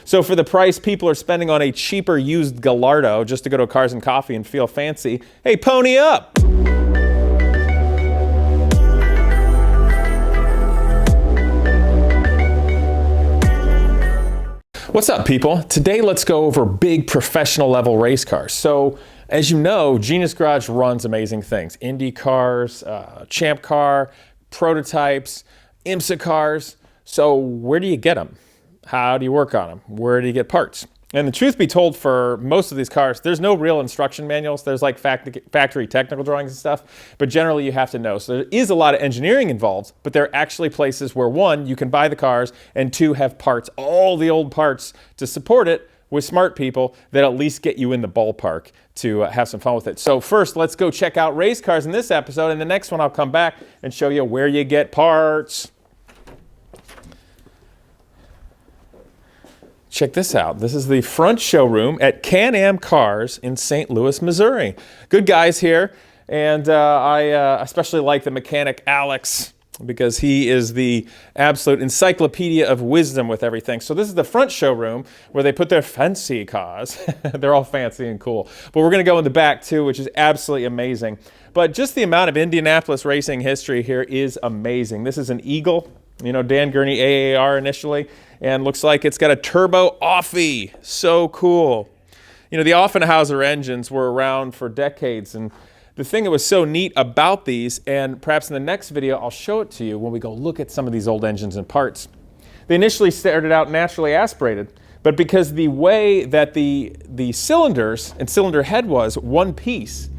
So for the price people are spending on a cheaper used Gallardo just to go to Cars and Coffee and feel fancy, hey, pony up! What's up, people? Today let's go over big professional level race cars. So as you know, Genius Garage runs amazing things. Indy Cars, Champ Car, prototypes, IMSA cars. So where do you get them? How do you work on them? Where do you get parts? And the truth be told, for most of these cars, there's no real instruction manuals. There's like factory technical drawings and stuff, but generally you have to know. So there is a lot of engineering involved, but there are actually places where, one, you can buy the cars, and two, have parts, all the old parts to support it with smart people that at least get you in the ballpark to have some fun with it. So first, let's go check out race cars in this episode. In the next one, I'll come back and show you where you get parts. Check this out. This is the front showroom at CanAm Cars in St. Louis, Missouri. Good guys here, and I especially like the mechanic Alex because he is the absolute encyclopedia of wisdom with everything. So this is the front showroom where they put their fancy cars. They're all fancy and cool. But we're going to go in the back too, which is absolutely amazing. But just the amount of Indianapolis racing history here is amazing. This is an Eagle. You know, Dan Gurney AAR initially, and looks like it's got a turbo Offie. So cool. You know, the Offenhauser engines were around for decades, and the thing that was so neat about these, and perhaps in the next video I'll show it to you when we go look at some of these old engines and parts. They initially started out naturally aspirated, but because the way that the cylinders and cylinder head was one piece,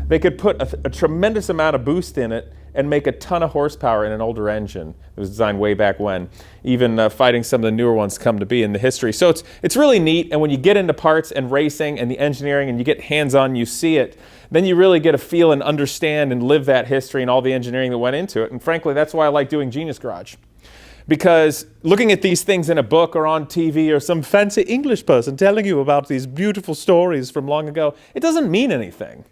they could put a tremendous amount of boost in it and make a ton of horsepower in an older engine. It was designed way back when, even fighting some of the newer ones come to be in the history. So it's really neat, and when you get into parts and racing and the engineering and you get hands-on, you see it, then you really get a feel and understand and live that history and all the engineering that went into it. And frankly, that's why I like doing Genius Garage. Because looking at these things in a book or on TV or some fancy English person telling you about these beautiful stories from long ago, it doesn't mean anything.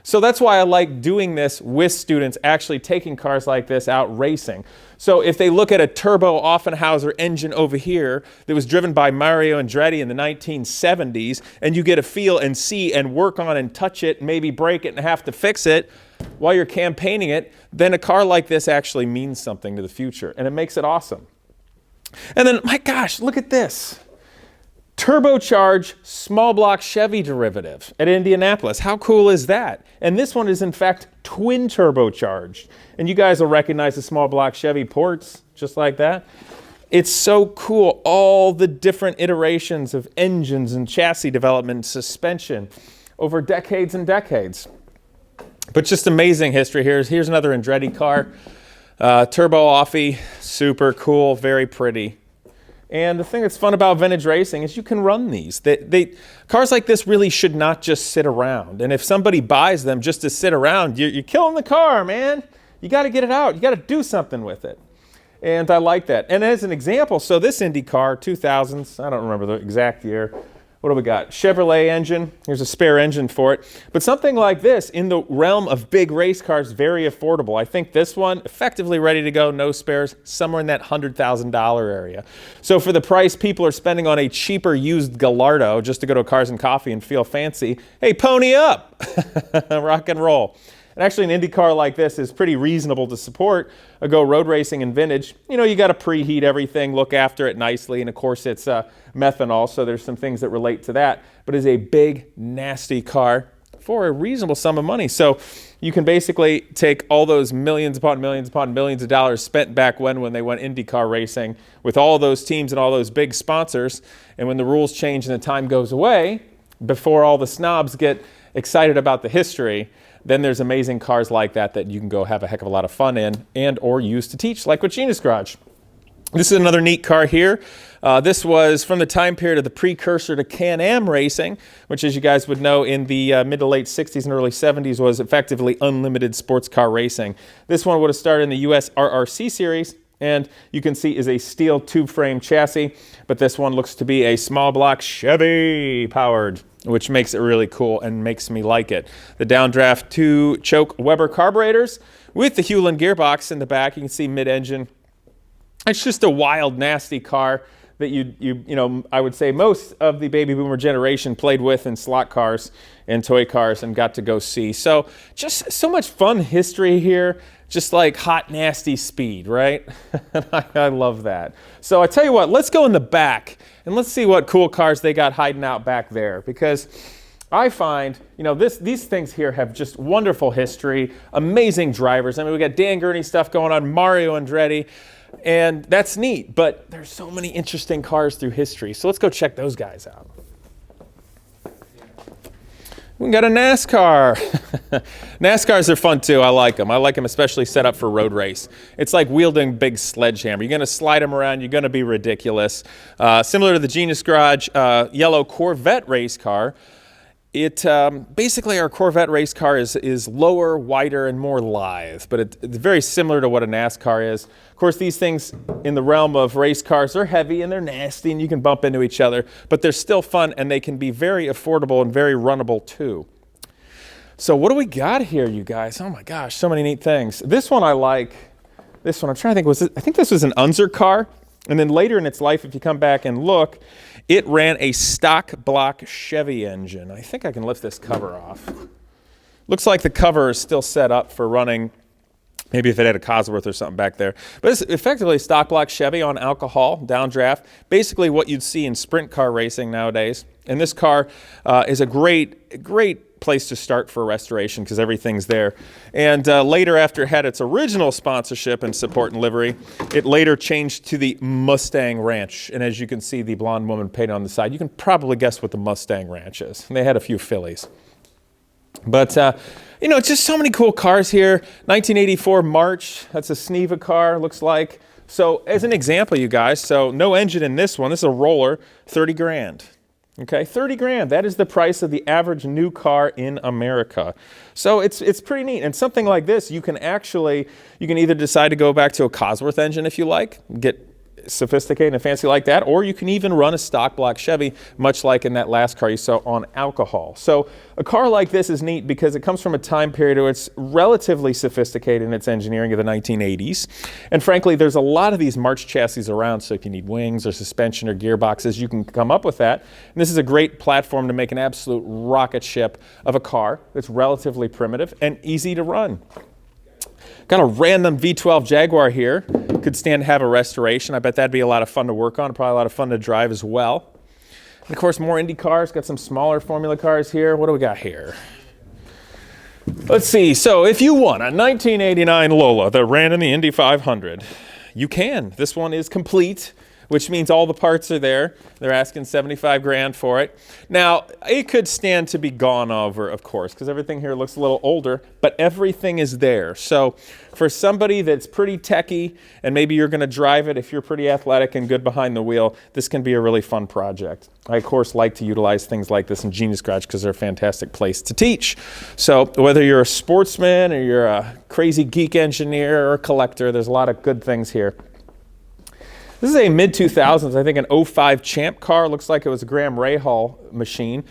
So that's why I like doing this with students, actually taking cars like this out racing. So if they look at a turbo Offenhauser engine over here that was driven by Mario Andretti in the 1970s, and you get a feel and see and work on and touch it, maybe break it and have to fix it while you're campaigning it, then a car like this actually means something to the future, and it makes it awesome. And then, my gosh, look at this. Turbocharged small block Chevy derivative at Indianapolis. How cool is that? And this one is in fact twin turbocharged. And you guys will recognize the small block Chevy ports just like that. It's so cool. All the different iterations of engines and chassis development, suspension over decades and decades. But just amazing history here. Here's another Andretti car. Turbo Offie, super cool, very pretty. And the thing that's fun about vintage racing is you can run these. Cars like this really should not just sit around. And if somebody buys them just to sit around, you're killing the car, man. You got to get it out. You got to do something with it. And I like that. And as an example, so this IndyCar, 2000s, I don't remember the exact year. What do we got? Chevrolet engine. Here's a spare engine for it. But something like this in the realm of big race cars, very affordable. I think this one, effectively ready to go, no spares, somewhere in that $100,000 area. So for the price people are spending on a cheaper used Gallardo just to go to Cars and Coffee and feel fancy, hey, pony up! Rock and roll. And actually an Indy car like this is pretty reasonable to support a go road racing and vintage. You know, you got to preheat everything, look after it nicely, and of course it's methanol, so there's some things that relate to that. But it's a big, nasty car for a reasonable sum of money. So you can basically take all those millions upon millions upon millions of dollars spent back when they went IndyCar racing with all those teams and all those big sponsors, and when the rules change and the time goes away, before all the snobs get excited about the history, then there's amazing cars like that you can go have a heck of a lot of fun in and or use to teach, like with Genius Garage. This is another neat car here. This was from the time period of the precursor to Can-Am racing, which, as you guys would know, in the mid to late 60s and early 70s was effectively unlimited sports car racing. This one would have started in the US RRC series, and you can see is a steel tube frame chassis, but this one looks to be a small block Chevy powered, which makes it really cool and makes me like it. The downdraft 2-choke Weber carburetors with the Hewland gearbox in the back. You can see mid-engine. It's just a wild, nasty car that I would say most of the baby boomer generation played with in slot cars and toy cars and got to go see. So just so much fun history here, just like hot, nasty speed, right? I love that. So I tell you what, let's go in the back and let's see what cool cars they got hiding out back there, because I find, these things here have just wonderful history, amazing drivers. I mean, we got Dan Gurney stuff going on, Mario Andretti, and that's neat, but there's so many interesting cars through history. So let's go check those guys out. We got a NASCAR. NASCARs are fun too. I like them. I like them especially set up for road race. It's like wielding big sledgehammer. You're going to slide them around. You're going to be ridiculous. Similar to the Genius Garage yellow Corvette race car. Basically our Corvette race car is lower, wider, and more lithe, but it's very similar to what a NASCAR is. Of course, these things in the realm of race cars are heavy and they're nasty and you can bump into each other, but they're still fun and they can be very affordable and very runnable too. So what do we got here, you guys? Oh my gosh, so many neat things. This one I like. This one, I'm trying to think, I think this was an Unser car, and then later in its life, if you come back and look, it ran a stock block Chevy engine. I think I can lift this cover off. Looks like the cover is still set up for running, maybe if it had a Cosworth or something back there. But it's effectively stock block Chevy on alcohol, downdraft, basically what you'd see in sprint car racing nowadays. And this car is a great place to start for restoration because everything's there. And later, after it had its original sponsorship and support and livery, it later changed to the Mustang Ranch. And as you can see, the blonde woman painted on the side, you can probably guess what the Mustang Ranch is. And they had a few fillies. But, just so many cool cars here. 1984 March, that's a Sneva car, looks like. So as an example, you guys, so no engine in this one. This is a roller, 30 grand. Okay, 30 grand. That is the price of the average new car in America. So it's pretty neat. And something like this, you can either decide to go back to a Cosworth engine if you like, get sophisticated and fancy like that, or you can even run a stock block Chevy, much like in that last car you saw on alcohol. So a car like this is neat because it comes from a time period where it's relatively sophisticated in its engineering of the 1980s. And frankly, there's a lot of these March chassis around, so if you need wings or suspension or gearboxes, you can come up with that. And this is a great platform to make an absolute rocket ship of a car that's relatively primitive and easy to run. Got a random V12 Jaguar here. Could stand to have a restoration. I bet that'd be a lot of fun to work on, probably a lot of fun to drive as well. And of course, more Indy cars. Got some smaller Formula cars here. What do we got here? Let's see. So if you want a 1989 Lola that ran in the Indy 500, you can. This one is complete, which means all the parts are there. They're asking 75 grand for it. Now, it could stand to be gone over, of course, because everything here looks a little older, but everything is there. So for somebody that's pretty techie, and maybe you're going to drive it if you're pretty athletic and good behind the wheel, this can be a really fun project. I, of course, like to utilize things like this in Genius Garage because they're a fantastic place to teach. So whether you're a sportsman or you're a crazy geek engineer or a collector, there's a lot of good things here. This is a mid-2000s, I think an 05 Champ car. Looks like it was a Graham Rahal machine.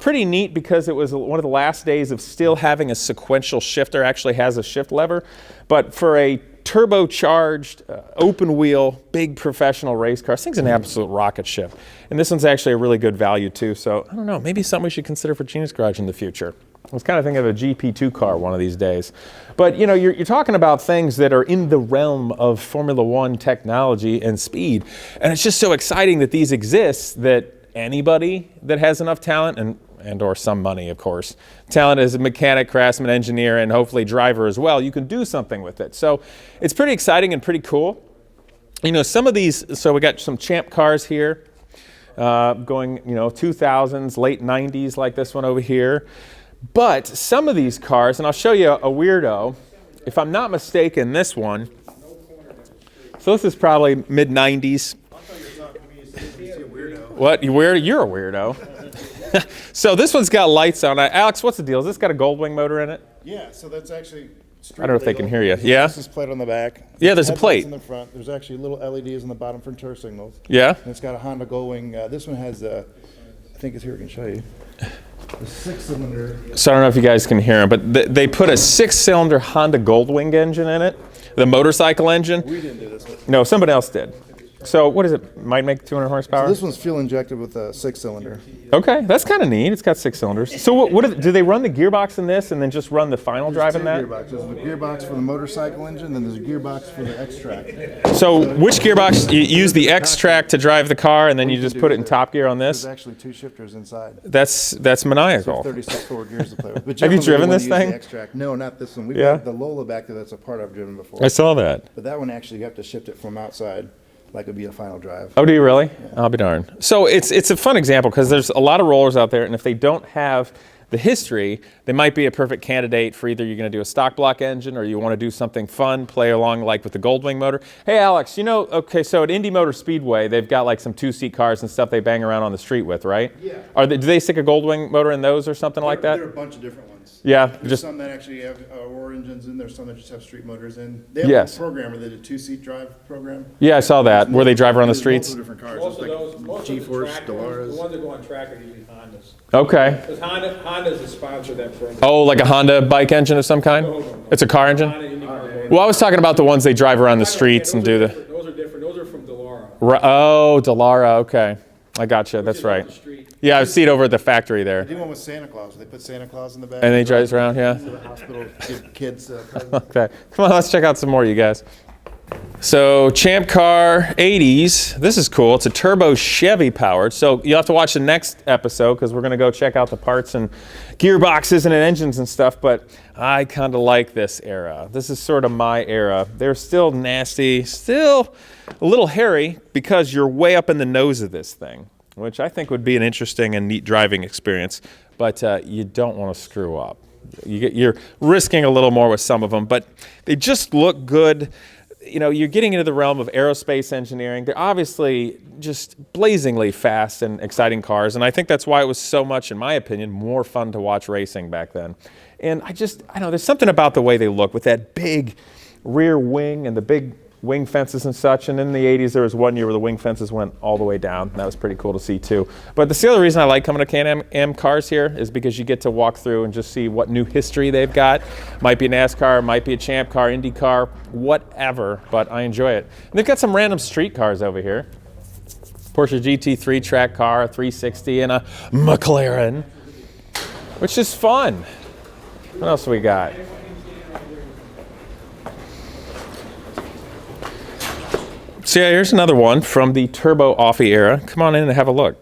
Pretty neat because it was one of the last days of still having a sequential shifter. Actually has a shift lever. But for a turbocharged, open wheel, big professional race car, this thing's an absolute rocket ship. And this one's actually a really good value too. So, I don't know, maybe something we should consider for Genius Garage in the future. I was kind of thinking of a GP2 car one of these days. But you're talking about things that are in the realm of Formula One technology and speed. And it's just so exciting that these exist, that anybody that has enough talent and or some money, of course, talent as a mechanic, craftsman, engineer, and hopefully driver as well, you can do something with it. So it's pretty exciting and pretty cool. Some of these, so we got some Champ cars here, going 2000s, late 90s, like this one over here. But some of these cars, and I'll show you a weirdo, if I'm not mistaken, this one, so this is probably mid-90s. What? You're a weirdo. So this one's got lights on it. Alex, what's the deal? Has this got a Goldwing motor in it? Yeah, so that's actually I don't know if they can hear you. Yeah? License plate on the back. Yeah, there's a plate. In the front. There's actually little LEDs on the bottom for turn signals. Yeah? And it's got a Honda Goldwing. This one has I think it's here, I can show you. The 6-cylinder. So I don't know if you guys can hear him, but they put a 6-cylinder Honda Goldwing engine in it, the motorcycle engine. We didn't do this one. No, somebody else did. So what is it? Might make 200 horsepower? So this one's fuel injected with a 6-cylinder. Okay, that's kind of neat. It's got 6 cylinders. So do they run the gearbox in this and then just run the final drive in that? Gearbox. There's a gearbox for the motorcycle engine, then there's a gearbox for the X-Track. So which gearbox? You use the X-Track to drive the car and then you just put it in top gear on this? There's actually 2 shifters inside. That's maniacal. 36 forward gears to play with. But Have you driven this thing? No, not this one. We've Yeah. got the Lola back there. That's a part I've driven before. I saw that. But that one actually, you have to shift it from outside, like it'd be a final drive. Oh, do you really? I'll be darned. So it's a fun example because there's a lot of rollers out there, and if they don't have the history, they might be a perfect candidate for either you're going to do a stock block engine or you want to do something fun, play along like with the Goldwing motor. Hey, Alex, okay, so at Indy Motor Speedway, they've got like some 2-seat cars and stuff they bang around on the street with, right? Yeah. Do they stick a Goldwing motor in those or something like that? There are a bunch of different ones. Yeah, There's some that actually have Aurora engines in. There's some that just have street motors in. They have a programmer that did a 2-seat drive program. Yeah, I saw that, where they drive around the streets. Multiple different cars. Most of those, most G-Force, of the track ones, Dolaras. the ones that go on track are usually Hondas. Okay. Because Honda's the sponsor of that program. Oh, like a Honda bike engine of some kind? It's a car engine? Honda IndyCar. Well, I was talking about the ones they drive around the streets and do the... Those are different. Those are from Delara. Oh, Delara, okay. I gotcha, that's Which is off right. the street. Yeah, I see it over at the factory there. They do one with Santa Claus. They put Santa Claus in the back. And they drive around, yeah? To the hospital, give kids presents. Okay, come on, let's check out some more, you guys. So, Champ Car 80s. This is cool. It's a turbo Chevy powered. So, you'll have to watch the next episode because we're going to go check out the parts and gearboxes and engines and stuff. But I kind of like this era. This is sort of my era. They're still nasty, still a little hairy because you're way up in the nose of this thing, which I think would be an interesting and neat driving experience. But you don't want to screw up. You're risking a little more with some of them, but they just look good. You're getting into the realm of aerospace engineering. They're obviously just blazingly fast and exciting cars, and I think that's why it was so much, in my opinion, more fun to watch racing back then. And I know, there's something about the way they look with that big rear wing and the big wing fences and such. And in the 80s, there was one year where the wing fences went all the way down. That was pretty cool to see, too. But the other reason I like coming to CanAm Cars here is because you get to walk through and just see what new history they've got. Might be a NASCAR, might be a Champ Car, IndyCar, whatever, but I enjoy it. And they've got some random street cars over here. Porsche GT3 track car, a 360, and a McLaren, which is fun. What else do we got? So yeah, here's another one from the Turbo Offie era. Come on in and have a look.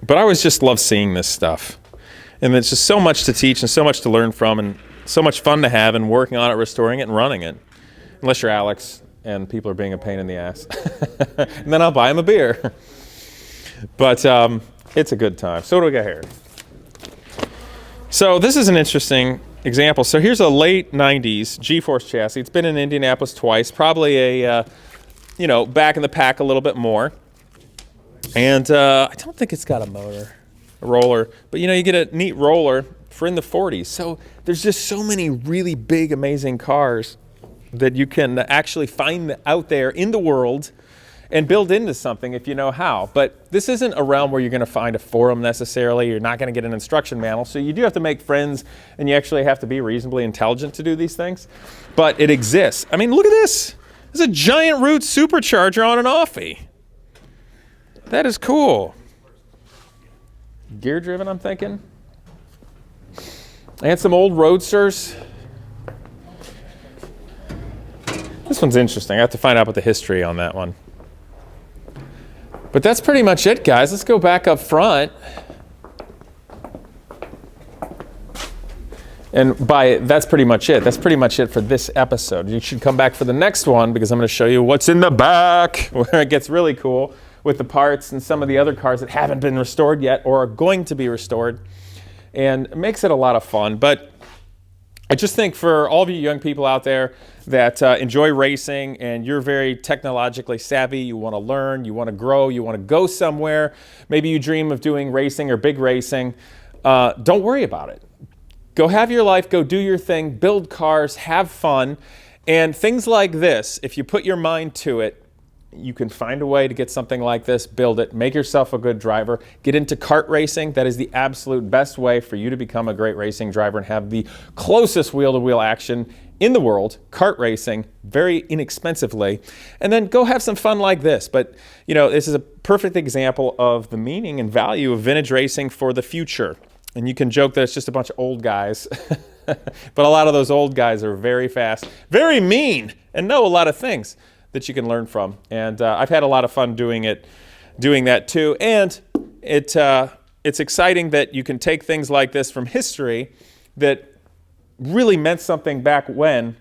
But I always just love seeing this stuff. And it's just so much to teach and so much to learn from and so much fun to have and working on it, restoring it, and running it. Unless you're Alex and people are being a pain in the ass. And then I'll buy him a beer. But it's a good time. So what do we got here? So this is an interesting example. So here's a late 90s G-Force chassis. It's been in Indianapolis twice, probably a, back in the pack a little bit more. And I don't think it's got a roller, but you get a neat roller for in the 40s. So there's just so many really big, amazing cars that you can actually find out there in the world and build into something if you know how. But this isn't a realm where you're going to find a forum necessarily. You're not going to get an instruction manual. So you do have to make friends, and you actually have to be reasonably intelligent to do these things. But it exists. I mean, look at this. There's a giant root supercharger on an Offie. That is cool. Gear driven, I'm thinking. And some old Roadsters. This one's interesting. I have to find out about the history on that one. But that's pretty much it, guys. Let's go back up front. And that's pretty much it. That's pretty much it for this episode. You should come back for the next one because I'm going to show you what's in the back, where it gets really cool with the parts and some of the other cars that haven't been restored yet or are going to be restored. And it makes it a lot of fun. But I just think for all of you young people out there that enjoy racing and you're very technologically savvy, you want to learn, you want to grow, you want to go somewhere, maybe you dream of doing racing or big racing, don't worry about it. Go have your life, go do your thing, build cars, have fun, and things like this, if you put your mind to it, you can find a way to get something like this, build it, make yourself a good driver, get into kart racing. That is the absolute best way for you to become a great racing driver and have the closest wheel-to-wheel action in the world, kart racing, very inexpensively, and then go have some fun like this. But, this is a perfect example of the meaning and value of vintage racing for the future. And you can joke that it's just a bunch of old guys, but a lot of those old guys are very fast, very mean, and know a lot of things that you can learn from. And I've had a lot of fun doing that too. And it's exciting that you can take things like this from history that really meant something back when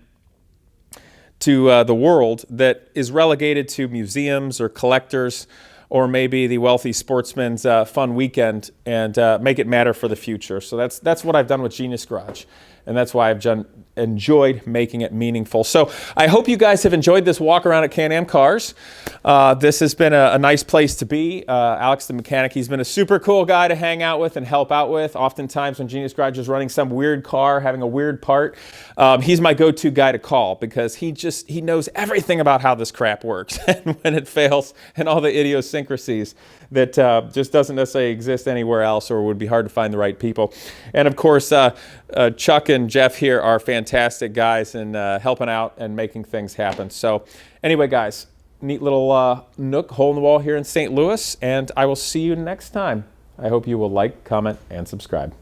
to the world that is relegated to museums or collectors or maybe the wealthy sportsman's fun weekend, and make it matter for the future. So that's what I've done with Genius Garage, and that's why I've enjoyed making it meaningful. So I hope you guys have enjoyed this walk around at CanAm Cars. This has been a nice place to be. Alex the mechanic, he's been a super cool guy to hang out with and help out with. Oftentimes when Genius Garage is running some weird car, having a weird part, he's my go-to guy to call because he knows everything about how this crap works and when it fails and all the idiosyncrasies that just doesn't necessarily exist anywhere else or would be hard to find the right people. And of course, Chuck and Jeff here are fantastic guys and helping out and making things happen. So anyway, guys, neat little nook, hole in the wall here in St. Louis, and I will see you next time. I hope you will like, comment, and subscribe.